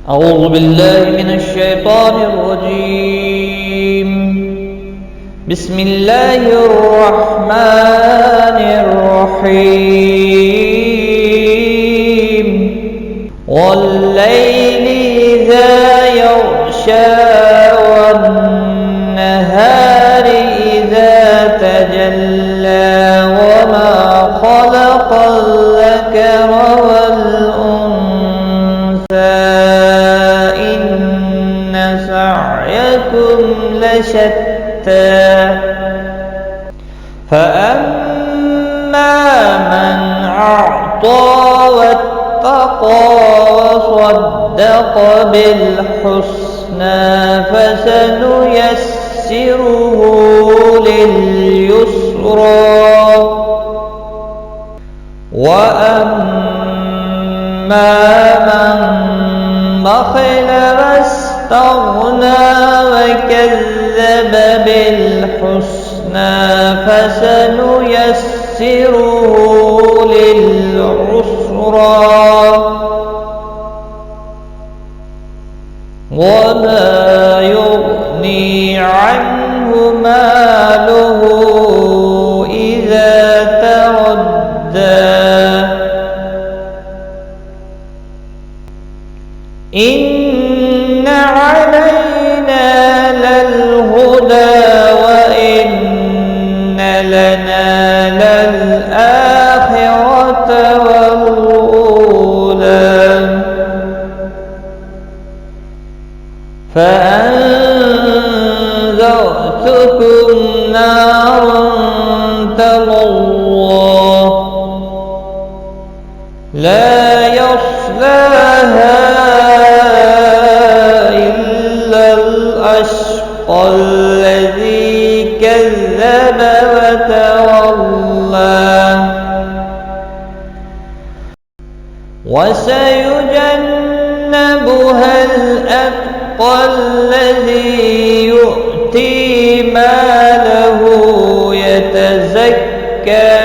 أعوذ بالله من الشيطان الرجيم. بسم الله الرحمن الرحيم. والليل إذا يغشى والنهار إذا تجلى وما خلق الذكر والأنثى إن سعيكم لشتى فأما من أعطى واتقى وصدق بالحسنى فسنيسره لليسرى وأما من بخل واستغنى وكذب بالحسنى فسنيسره للعسرى وما يغني عنه ماله إذا تردى إن علينا للهدى وإن لنا للآخرة والأولى فأنذرتكم نارا تلظى لا يصلاها إلا الأشقى الذي كذب وتولى وسيجنبها الأتقى الذي يؤتي ماله يتزكى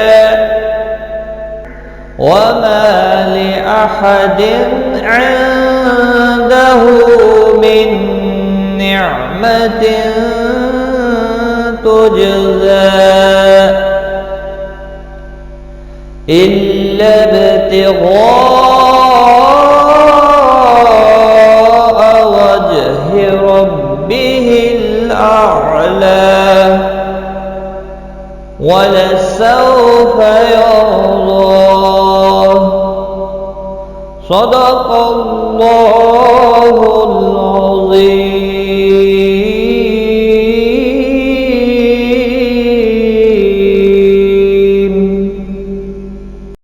وما لأحد عنده من نعمة تجزى إلا ابتغاء وجه ربه الأعلى ولسوف يرضى. صدق الله